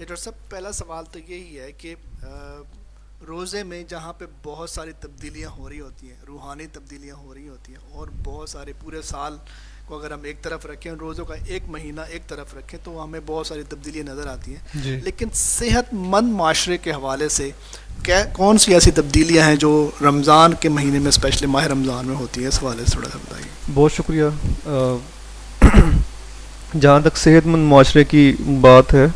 Doctor صاحب پہلا سوال تو یہی ہے کہ روزے میں جہاں پہ بہت ساری تبدیلیاں ہو رہی ہوتی ہیں، روحانی تبدیلیاں ہو رہی ہوتی ہیں، اور بہت سارے پورے سال کو اگر ہم ایک طرف رکھیں، روزوں کا ایک مہینہ ایک طرف رکھیں، تو ہمیں بہت ساری تبدیلیاں نظر آتی ہیں. جی لیکن صحت مند معاشرے کے حوالے سے کون سی ایسی تبدیلیاں ہیں جو رمضان کے مہینے میں اسپیشلی ماہ رمضان میں ہوتی ہیں؟ اس حوالے سے تھوڑا سا بتائیے. بہت شکریہ. جہاں تک صحت مند معاشرے کی بات ہے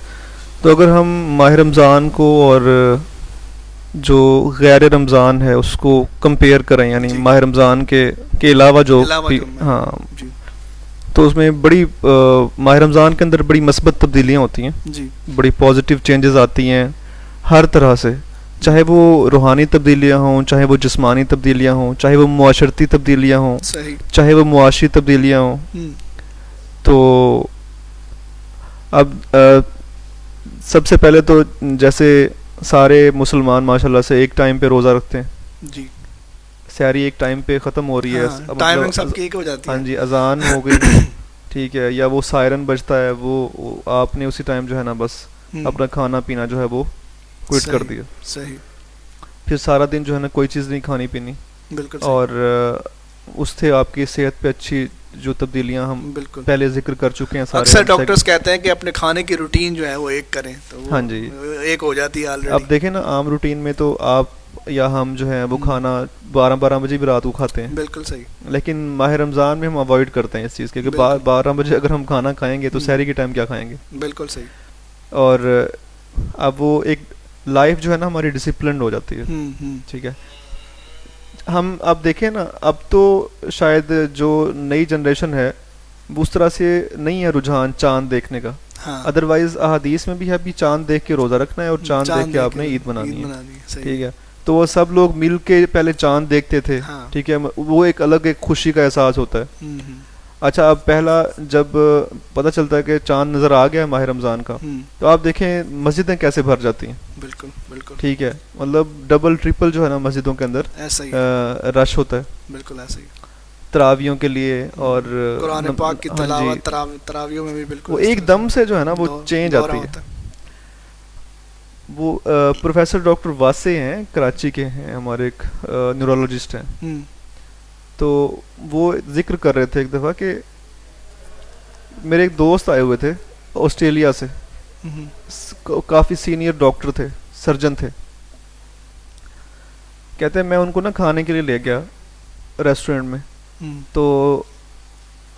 تو اگر ہم ماہ رمضان کو اور جو غیر رمضان ہے اس کو کمپیئر کریں، یعنی جی. ماہ رمضان کے علاوہ جو بھی ہاں، جی تو اس میں بڑی ماہ رمضان کے اندر بڑی مثبت تبدیلیاں ہوتی ہیں، جی بڑی پازیٹیو چینجز آتی ہیں ہر طرح سے، چاہے وہ روحانی تبدیلیاں ہوں، چاہے وہ جسمانی تبدیلیاں ہوں، چاہے وہ معاشرتی تبدیلیاں ہوں، صحیح. چاہے وہ معاشی تبدیلیاں ہوں. تو اب سب سے پہلے تو جیسے سارے مسلمان ماشاءاللہ سے ایک ٹائم پہ روزہ رکھتے ہیں. جی. سحری ایک ٹائم پہ ختم ہو رہی ہے، ٹائمنگ سب کی ایک ہو جاتی ہے. ہاں جی، اذان ہو گئی ٹھیک ہے، یا وہ سائرن بجتا ہے، وہ آپ نے اسی ٹائم جو ہے نا بس اپنا کھانا پینا جو ہے وہ کوئٹ کر دیا. صحیح. پھر سارا دن جو ہے نا کوئی چیز نہیں کھانی پینی. بالکل. اور اس سے آپ کی صحت پہ اچھی جو تبدیلیاں ہم بالکل پہلے ذکر کر چکے ہیں سارے. اکثر ڈاکٹرز کہتے ہیں کہ اپنے کھانے کی روٹین جو ہے وہ ایک کریں، تو ہاں جی ایک ہو جاتی ہے آلریڈی. اب دیکھیں نا، عام روٹین میں تو آپ یا ہم جو ہیں وہ کھانا 12 بجے بھی رات کو کھاتے ہیں. بالکل صحیح. لیکن ماہ رمضان میں ہم اوائڈ کرتے ہیں اس چیز کے کہ 12 بجے اگر ہم کھانا کھائیں گے تو سحری کے ٹائم کیا کھائیں گے. بالکل صحیح. اور اب وہ ایک لائف جو ہے نا ہماری ڈسپلنڈ ہو جاتی ہے. ٹھیک ہے. ہم اب دیکھیں نا، اب تو شاید جو نئی جنریشن ہے اس طرح سے نہیں ہے رجحان چاند دیکھنے کا. ادروائز احادیث میں بھی ہے ابھی چاند دیکھ کے روزہ رکھنا ہے اور چاند دیکھ کے آپ نے عید منانی ہے. ٹھیک ہے. تو وہ سب لوگ مل کے پہلے چاند دیکھتے تھے. ٹھیک ہے. وہ ایک الگ ایک خوشی کا احساس ہوتا ہے. اچھا، اب پہلا جب پتہ چلتا ہے کہ چاند نظر آ گیا ہے ماہ رمضان کا، تو آپ دیکھیں مسجدیں کیسے بھر جاتی ہیں. بالکل بالکل. ٹھیک ہے. مطلب ڈبل ٹرپل جو ہے نا مسجدوں کے اندر رش ہوتا ہے. بالکل ایسا ہی. تراویحوں کے لیے اور قرآن پاک کی تلاوت تراویحوں میں بھی بالکل وہ ایک دم سے جو ہے نا وہ چینج آتی ہے. وہ پروفیسر ڈاکٹر واسع ہیں، کراچی کے ہیں، ہمارے ایک نیورولوجسٹ ہیں. تو وہ ذکر کر رہے تھے ایک دفعہ کہ میرے ایک دوست آئے ہوئے تھے آسٹریلیا سے، کافی سینئر ڈاکٹر تھے، سرجن تھے. کہتے ہیں میں ان کو نا کھانے کے لیے لے گیا ریسٹورینٹ میں، تو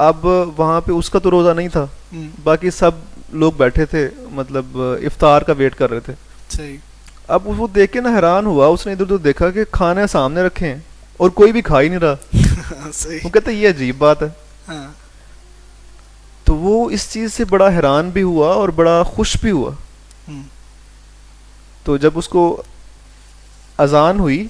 اب وہاں پہ اس کا تو روزہ نہیں تھا، باقی سب لوگ بیٹھے تھے، مطلب افطار کا ویٹ کر رہے تھے. اب وہ دیکھ کے نا حیران ہوا، اس نے ادھر ادھر دیکھا کہ کھانے سامنے رکھے ہیں اور کوئی بھی کھا ہی نہیں رہا. وہ کہتے یہ عجیب بات ہے. تو وہ اس چیز سے بڑا حیران بھی ہوا اور بڑا خوش بھی ہوا. تو جب اس کو اذان ہوئی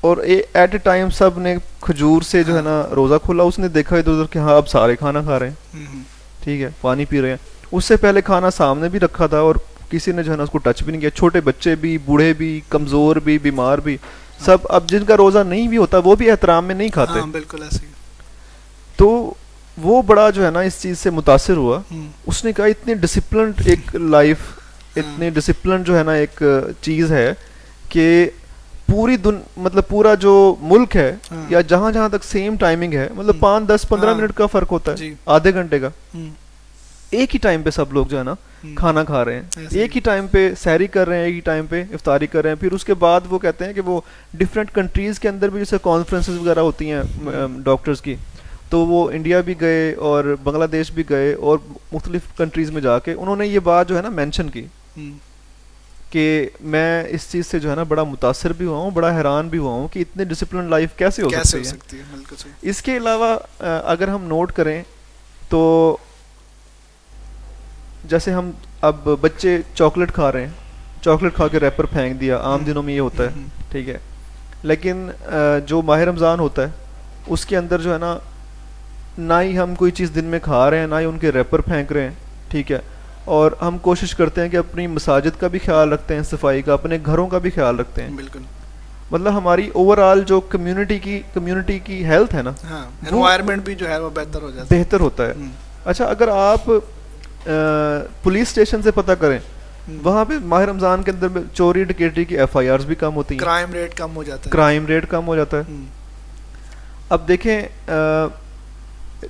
اور ایٹ اے ٹائم سب نے کھجور سے جو ہے نا روزہ کھولا، اس نے دیکھا ادھر ادھر کہ ہاں اب سارے کھانا کھا رہے ہیں. ٹھیک ہے. پانی پی رہے ہیں. اس سے پہلے کھانا سامنے بھی رکھا تھا اور کسی نے جو ہے نا اس کو ٹچ بھی نہیں کیا. چھوٹے بچے بھی، بوڑھے بھی، کمزور بھی، بیمار بھی، سب. اب جن کا روزہ نہیں بھی ہوتا وہ بھی احترام میں نہیں کھاتے. بالکل ایسے. تو وہ بڑا جو ہے نا اس چیز سے متاثر ہوا. اس نے کہا اتنی ڈسپلنڈ ایک لائف، اتنی ڈسپلنڈ جو ہے نا ایک چیز ہے کہ پوری مطلب پورا جو ملک ہے یا جہاں جہاں تک سیم ٹائمنگ ہے، مطلب 5-10-15 منٹ کا فرق ہوتا ہے، آدھے گھنٹے کا. ایک ہی ٹائم پہ سب لوگ جو ہے نا کھانا کھا رہے ہیں، ایک ہی ٹائم پہ سحری کر رہے ہیں، ایک ہی ٹائم پہ افطاری کر رہے ہیں. پھر اس کے بعد وہ کہتے ہیں کہ وہ ڈفرینٹ کنٹریز کے اندر بھی جیسے کانفرنسز وغیرہ ہوتی ہیں ڈاکٹرز کی، تو وہ انڈیا بھی گئے اور بنگلہ دیش بھی گئے اور مختلف کنٹریز میں جا کے انہوں نے یہ بات جو ہے نا مینشن کی کہ میں اس چیز سے جو ہے نا بڑا متاثر بھی ہوا ہوں، بڑا حیران بھی ہوا ہوں کہ اتنے ڈسپلن لائف کیسے ہو سکتی ہے. اس کے علاوہ اگر ہم نوٹ کریں تو جیسے ہم اب بچے چاکلیٹ کھا رہے ہیں، چاکلیٹ کھا کے ریپر پھینک دیا، عام دنوں میں یہ ہوتا ہے. ٹھیک ہے. لیکن جو ماہ رمضان ہوتا ہے اس کے اندر جو ہے نا نہ ہی ہم کوئی چیز دن میں کھا رہے ہیں، نہ ہی ان کے ریپر پھینک رہے ہیں. ٹھیک ہے. اور ہم کوشش کرتے ہیں کہ اپنی مساجد کا بھی خیال رکھتے ہیں، صفائی کا، اپنے گھروں کا بھی خیال رکھتے ہیں. بالکل. مطلب ہماری اوور آل جو کمیونٹی کی ہیلتھ ہے نا، انوائرمنٹ بھی جو ہے وہ بہتر ہوتا ہے. اچھا، اگر آپ پولیس اسٹیشن سے پتہ کریں وہاں پہ ماہ رمضان کے اندر چوری ڈکیٹی کی FIRs بھی کم ہوتی ہیں, کرائم ریٹ کم ہو جاتا ہے, کرائم ریٹ کم ہو جاتا ہے. اب دیکھیں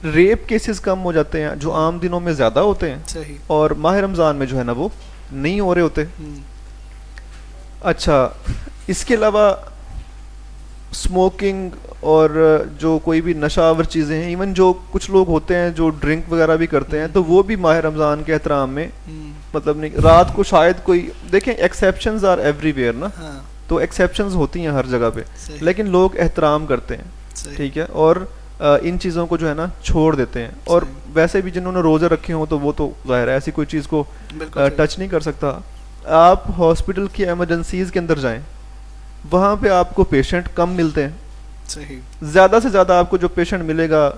ریپ کیسز کم ہو جاتے ہیں جو عام دنوں میں زیادہ ہوتے ہیں, صحیح, اور ماہ رمضان میں جو ہے نا وہ نہیں ہو رہے ہوتے. اچھا, اس کے علاوہ اسموکنگ اور جو کوئی بھی نشہ آور چیزیں ہیں, ایون جو کچھ لوگ ہوتے ہیں جو ڈرنک وغیرہ بھی کرتے ہیں, تو وہ بھی ماہ رمضان کے احترام میں مطلب نہیں. رات کو شاید کوئی دیکھیں ایکسیپشنز آر ایوری ویئر نا, تو ایکسیپشنز ہوتی ہیں ہر جگہ پہ, لیکن لوگ احترام کرتے ہیں, ٹھیک ہے, اور ان چیزوں کو جو ہے نا چھوڑ دیتے ہیں. اور ویسے بھی جنہوں نے روزے رکھے ہوں تو وہ تو ظاہر ہے ایسی کوئی چیز کو ٹچ نہیں کر سکتا. آپ ہاسپٹل کی ایمرجنسیز کے اندر جائیں, وہاں پہ آپ کو پیشنٹ کم ملتے ہیں, صحیح, زیادہ سے زیادہ آپ کو جو پیشنٹ ملے گا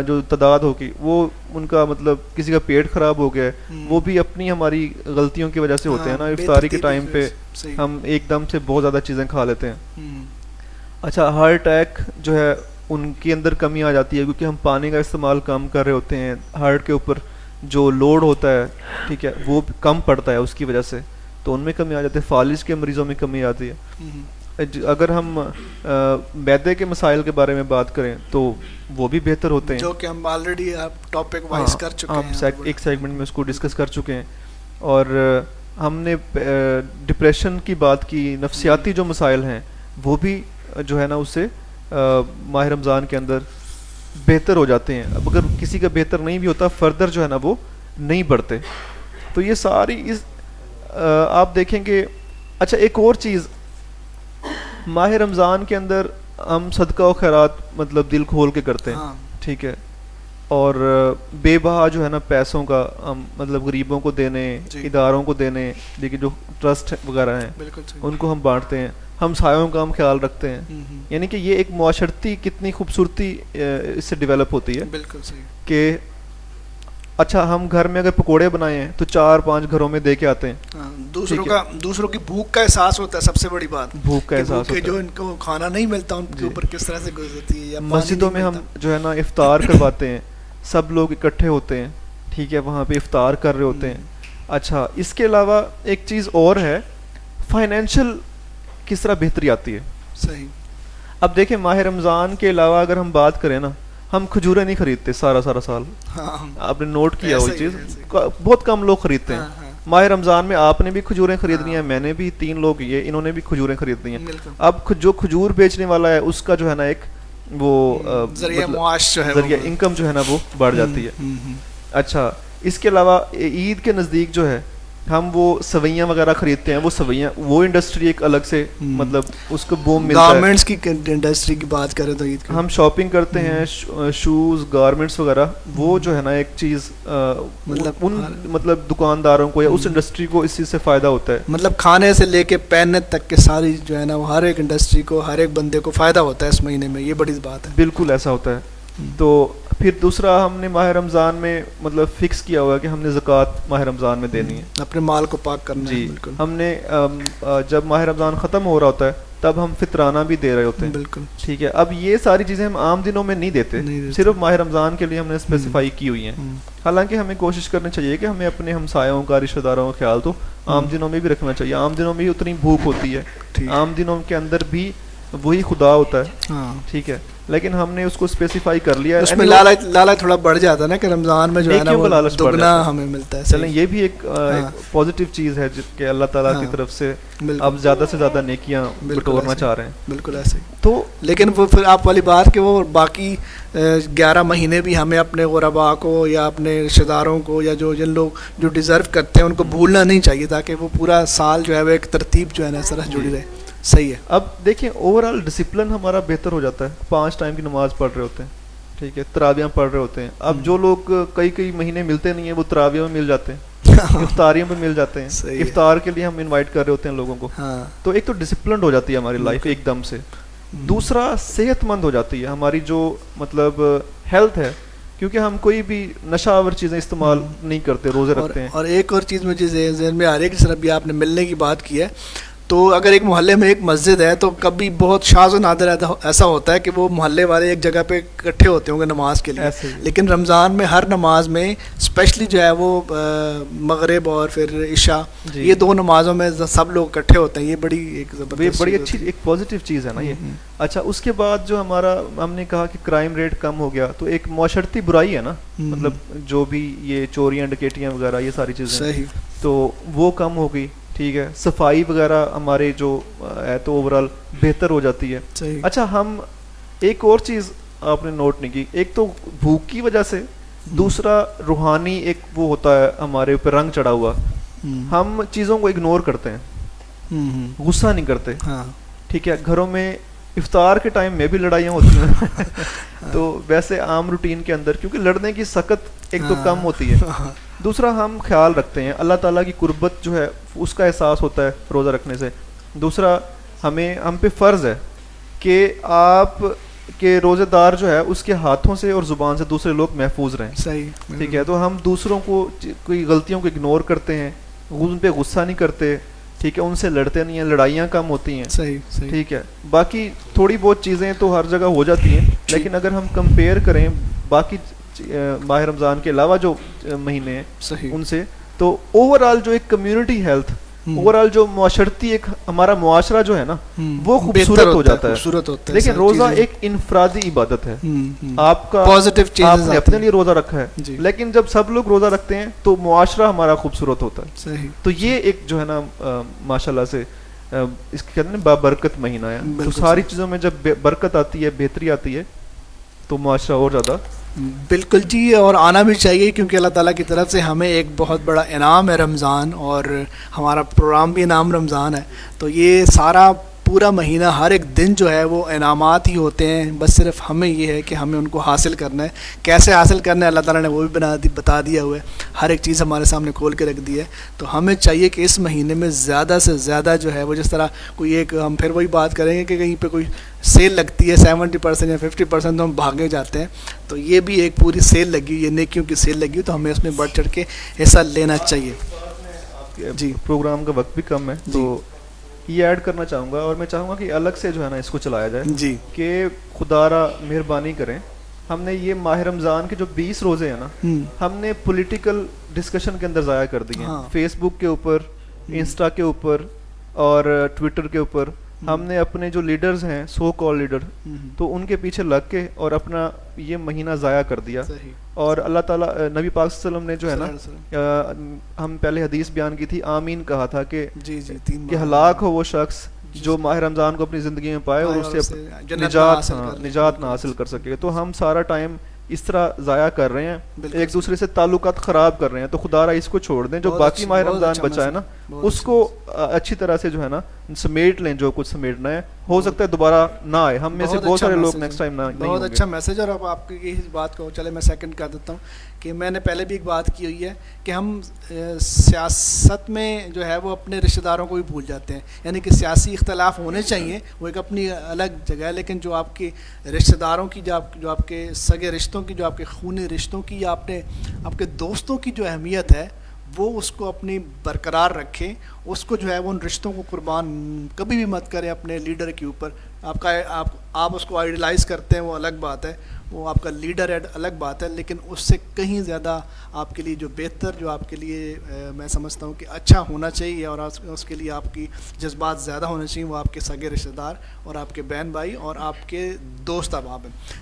جو تعداد ہوگی وہ ان کا مطلب کسی کا پیٹ خراب ہو گیا, وہ بھی اپنی ہماری غلطیوں کی وجہ سے ہوتے ہیں نا. افطاری کے ٹائم پہ ہم ایک دم سے بہت زیادہ چیزیں کھا لیتے ہیں. اچھا, ہارٹ اٹیک جو ہے ان کے اندر کمی آ جاتی ہے کیونکہ ہم پانی کا استعمال کم کر رہے ہوتے ہیں, ہارٹ کے اوپر جو لوڈ ہوتا ہے, ٹھیک ہے, وہ کم پڑتا ہے اس کی وجہ سے, تو ان میں کمی آ جاتی ہے. فالج کے مریضوں میں کمی آتی ہے. اگر ہم معدے کے مسائل کے بارے میں بات کریں تو وہ بھی بہتر ہوتے ہیں, جو کہ ہم آلریڈی ٹاپک وائز کر چکے ہیں, ہم ایک سیگمنٹ میں اس کو ڈسکس کر چکے ہیں. اور ہم نے ڈپریشن کی بات کی, نفسیاتی جو مسائل ہیں وہ بھی جو ہے نا اس سے ماہ رمضان کے اندر بہتر ہو جاتے ہیں. اب اگر کسی کا بہتر نہیں بھی ہوتا, فردر جو ہے نا وہ نہیں بڑھتے. تو یہ ساری آپ دیکھیں گے. اچھا, ایک اور چیز, ماہ رمضان کے اندر ہم صدقہ و خیرات مطلب دل کھول کے کرتے ہیں, ٹھیک ہے, اور بے بہا جو ہے نا پیسوں کا ہم مطلب غریبوں کو دینے, اداروں کو دینے, لیکن جو ٹرسٹ وغیرہ ہیں ان کو ہم بانٹتے ہیں, ہم سایوں کا ہم خیال رکھتے ہیں. یعنی کہ یہ ایک معاشرتی کتنی خوبصورتی اس سے ڈیولپ ہوتی ہے. بالکل صحیح, کہ اچھا ہم گھر میں اگر پکوڑے بنائے ہیں تو 4-5 گھروں میں دے کے آتے ہیں. دوسروں کی بھوک کا احساس ہوتا ہے, سب سے بڑی بات بھوک کا احساس ہوتا ہے. جو ان کو کھانا نہیں ملتا ان کے اوپر کس طرح سے گزرتی ہے. یا مسجدوں میں ہم جو ہے نا افطار کرواتے ہیں, سب لوگ اکٹھے ہوتے ہیں, ٹھیک ہے, وہاں پہ افطار کر رہے ہوتے ہیں. اچھا, اس کے علاوہ ایک چیز اور ہے, فائنینشیل کس طرح بہتری آتی ہے. صحیح. اب دیکھیں ماہ رمضان کے علاوہ اگر ہم بات کریں نا, ہم کھجوریں نہیں خریدتے سارا سال. آپ نے نوٹ کیا وہ چیز, بہت کم لوگ خریدتے ہیں. ماہ رمضان میں آپ نے بھی کھجوریں خریدنی ہیں, میں نے بھی, 3 لوگ یہ انہوں نے بھی کھجوریں خریدنی ہیں. اب جو کھجور بیچنے والا ہے اس کا جو ہے نا ایک وہ ذریعہ معاش جو ہے, ذریعہ انکم جو ہے نا وہ بڑھ جاتی ہے. اچھا, اس کے علاوہ عید کے نزدیک جو ہے ہم وہ سوئیاں وغیرہ خریدتے ہیں. وہ سوئیاں, وہ انڈسٹری ایک الگ سے مطلب اس کو بوم ملتا ہے. گارمنٹس کی انڈسٹری کی بات کریں تو عید ہم شاپنگ کرتے ہیں, شوز, گارمنٹس وغیرہ, وہ جو ہے نا ایک چیز ان مطلب دکانداروں کو یا اس انڈسٹری کو اس چیز سے فائدہ ہوتا ہے. مطلب کھانے سے لے کے پہننے تک کے ساری جو ہے نا وہ ہر ایک انڈسٹری کو, ہر ایک بندے کو فائدہ ہوتا ہے اس مہینے میں. یہ بڑی بات ہے. بالکل ایسا ہوتا ہے. تو پھر دوسرا, ہم نے ماہ رمضان میں مطلب فکس کیا ہوا ہے کہ ہم نے زکوٰۃ ماہ رمضان میں دینی ہے, اپنے مال کو پاک کرنا ہے. جی, ہم نے جب ماہ رمضان ختم ہو رہا ہوتا ہے تب ہم فطرانہ بھی دے رہے ہوتے ہیں. بالکل ٹھیک ہے. اب یہ ساری چیزیں ہم عام دنوں میں نہیں دیتے, صرف ماہ رمضان کے لیے ہم نے اسپیسیفائی کی ہوئی ہیں. حالانکہ ہمیں کوشش کرنی چاہیے کہ ہمیں اپنے ہمسایوں کا, رشتہ داروں کا خیال تو عام دنوں میں بھی رکھنا چاہیے. عام دنوں میں ہی اتنی بھوک ہوتی ہے, عام دنوں کے اندر بھی وہی خدا ہوتا ہے, ٹھیک ہے, لیکن ہم نے اس کو اسپیسیفائی کر لیا. اس میں لالچ تھوڑا بڑھ جاتا ہے نا کہ رمضان میں جو ہے نا وہ دگنا ہمیں ملتا ہے. چلیں یہ بھی ایک پازیٹیو چیز ہے کہ اللہ تعالیٰ کی طرف سے اب زیادہ سے زیادہ نیکیاں بٹورنا چاہ رہے ہیں. بالکل ایسے. تو لیکن وہ پھر آپ والی بات کہ وہ باقی 11 مہینے بھی ہمیں اپنے غربا کو یا اپنے رشتہ داروں کو یا جو جن لوگ جو ڈیزرو کرتے ہیں ان کو بھولنا نہیں چاہیے, تاکہ وہ پورا سال جو ہے وہ ایک ترتیب جو ہے نا اس طرح جڑی رہے. صحیح ہے. اب دیکھیں اوور آل ڈسپلن ہمارا بہتر ہو جاتا ہے. 5 ٹائم کی نماز پڑھ رہے ہوتے ہیں, ٹھیک ہے, تراویاں پڑھ رہے ہوتے ہیں. اب جو لوگ کئی مہینے ملتے نہیں ہیں وہ تراویوں میں مل جاتے ہیں, افطاریوں میں مل جاتے ہیں. افطار کے لیے ہم انوائٹ کر رہے ہوتے ہیں لوگوں کو. تو ایک تو ڈسپلنڈ ہو جاتی ہے ہماری لائف ایک دم سے. دوسرا, صحت مند ہو جاتی ہے ہماری جو مطلب ہیلتھ ہے, کیونکہ ہم کوئی بھی نشہ آور چیزیں استعمال نہیں کرتے, روزے رکھتے ہیں. اور ایک اور چیز مجھے ذہن میں آ رہی ہے کہ سر ابھی آپ نے ملنے کی بات کی ہے, تو اگر ایک محلے میں ایک مسجد ہے تو کبھی بہت شاذ و نادر ایسا ہوتا ہے کہ وہ محلے والے ایک جگہ پہ اکٹھے ہوتے ہوں گے نماز کے لیے, لیکن رمضان میں ہر نماز میں اسپیشلی جو ہے وہ مغرب اور پھر عشاء, یہ دو نمازوں میں سب لوگ اکٹھے ہوتے ہیں. یہ بڑی ایک زبردست, بڑی اچھی ایک پازیٹیو چیز ہے نا یہ. اچھا, اس کے بعد جو ہم نے کہا کہ کرائم ریٹ کم ہو گیا, تو ایک معاشرتی برائی ہے نا, مطلب جو بھی یہ چوریاں ڈکیٹیاں وغیرہ یہ ساری چیزیں, صحیح, تو وہ کم ہو گئی. ٹھیک ہے, صفائی وغیرہ ہمارے جو ہے تو اوور آل بہتر ہو جاتی ہے. اچھا, ہم ایک اور چیز آپ نے نوٹ نہیں کی, ایک تو بھوک کی وجہ سے, دوسرا روحانی ایک وہ ہوتا ہے ہمارے اوپر رنگ چڑھا ہوا, ہم چیزوں کو اگنور کرتے ہیں, غصہ نہیں کرتے. ٹھیک ہے, گھروں میں افطار کے ٹائم میں بھی لڑائیاں ہوتی ہیں تو ویسے عام روٹین کے اندر کیونکہ لڑنے کی سخت ایک تو کم ہوتی ہے, دوسرا ہم خیال رکھتے ہیں, اللہ تعالیٰ کی قربت جو ہے اس کا احساس ہوتا ہے روزہ رکھنے سے. دوسرا ہم پہ فرض ہے کہ آپ کے روزے دار جو ہے اس کے ہاتھوں سے اور زبان سے دوسرے لوگ محفوظ رہیں. صحیح, ٹھیک ہے, تو ہم دوسروں کو کوئی غلطیوں کو اگنور کرتے ہیں, ان پہ غصہ نہیں کرتے. ٹھیک ہے, ان سے لڑتے نہیں ہیں, لڑائیاں کم ہوتی ہیں. صحیح, ٹھیک ہے, باقی تھوڑی بہت چیزیں تو ہر جگہ ہو جاتی ہیں, لیکن اگر ہم کمپیئر کریں باقی ماہ رمضان کے علاوہ جو مہینے ہیں ان سے, تو اوور آل جو ایک کمیونٹی ہیلتھ, اوور آل جو معاشرتی ایک ہمارا معاشرہ جو ہے نا وہ خوبصورت ہو جاتا ہے. لیکن روزہ ایک انفرادی عبادت ہے, آپ کا آپ نے اپنے لیے روزہ رکھا ہے, لیکن جب سب لوگ روزہ رکھتے ہیں تو معاشرہ ہمارا خوبصورت ہوتا ہے. تو یہ ایک جو ہے نا ماشاءاللہ سے اس کے کہتے ہیں بابرکت مہینہ ہے. تو ساری چیزوں میں جب برکت آتی ہے, بہتری آتی ہے, تو معاشرہ اور زیادہ. بالکل جی, اور آنا بھی چاہیے کیونکہ اللہ تعالیٰ کی طرف سے ہمیں ایک بہت بڑا انعام ہے رمضان, اور ہمارا پروگرام بھی انعام رمضان ہے. تو یہ سارا پورا مہینہ ہر ایک دن جو ہے وہ انعامات ہی ہوتے ہیں, بس صرف ہمیں یہ ہے کہ ہمیں ان کو حاصل کرنا ہے. کیسے حاصل کرنا ہے اللہ تعالیٰ نے وہ بھی بتا دیا ہوا ہے, ہر ایک چیز ہمارے سامنے کھول کے رکھ دی ہے. تو ہمیں چاہیے کہ اس مہینے میں زیادہ سے زیادہ جو ہے وہ, جس طرح کوئی ایک ہم پھر وہی بات کریں گے کہ کہیں پہ کوئی سیل لگتی ہے 70% یا 50%, تو ہم بھاگے جاتے ہیں. تو یہ بھی ایک پوری سیل لگی, یہ نیکیوں کی سیل لگی, تو ہمیں اس میں بڑھ چڑھ کے حصہ لینا چاہیے. جی, پروگرام کا وقت بھی کم ہے تو یہ ایڈ کرنا چاہوں گا, اور میں چاہوں گا کہ الگ سے جو ہے نا اس کو چلایا جائے. جی, کہ خدا را مہربانی کریں, ہم نے یہ ماہ رمضان کے جو 20 روزے ہیں نا, ہم نے پولیٹیکل ڈسکشن کے اندر ضائع کر دیے ہیں. فیس بک کے اوپر, انسٹا کے اوپر اور ٹویٹر کے اوپر ہم نے اپنے جو لیڈرز ہیں, سو کال لیڈر, تو ان کے پیچھے لگ کے اور اپنا یہ مہینہ ضائع کر دیا. اور اللہ تعالیٰ نبی پاک صلی اللہ علیہ وسلم نے جو ہے نا, ہم پہلے حدیث بیان کی تھی, آمین کہا تھا کہ ہلاک ہو وہ شخص جو ماہ رمضان کو اپنی زندگی میں پائے اور اس سے نجات نہ حاصل کر سکے. تو ہم سارا ٹائم اس طرح ضائع کر رہے ہیں, ایک دوسرے سے تعلقات خراب کر رہے ہیں. تو خدا را اس کو چھوڑ دیں, جو باقی ماہ رمضان بچا ہے نا اس کو اچھی طرح سے جو ہے نا سمیٹ لیں, جو کچھ سمیٹنا ہے. ہو سکتا ہے دوبارہ نہ آئے, ہم میں سے بہت سارے لوگ نیکسٹ ٹائم نہیں ہوں گے. بہت اچھا میسج. اور اب آپ کی اس بات کو چلے میں سیکنڈ کر دیتا ہوں کہ میں نے پہلے بھی ایک بات کی ہوئی ہے کہ ہم سیاست میں جو ہے وہ اپنے رشتہ داروں کو بھی بھول جاتے ہیں. یعنی کہ سیاسی اختلاف ہونے چاہیے, وہ ایک اپنی الگ جگہ ہے, لیکن جو آپ کے رشتہ داروں کی, جو آپ کے سگے رشتوں کی, جو آپ کے خونی رشتوں کی, یا آپ کے دوستوں کی جو اہمیت ہے, وہ اس کو اپنی برقرار رکھیں. اس کو جو ہے وہ ان رشتوں کو قربان کبھی بھی مت کریں اپنے لیڈر کے اوپر. آپ اس کو آئیڈیلائز کرتے ہیں وہ الگ بات ہے, وہ آپ کا لیڈر ہے الگ بات ہے, لیکن اس سے کہیں زیادہ آپ کے لیے جو بہتر, جو آپ کے لیے میں سمجھتا ہوں کہ اچھا ہونا چاہیے, اور اس کے لیے آپ کی جذبات زیادہ ہونے چاہیے, وہ آپ کے سگے رشتہ دار اور آپ کے بہن بھائی اور آپ کے دوست احباب ہیں.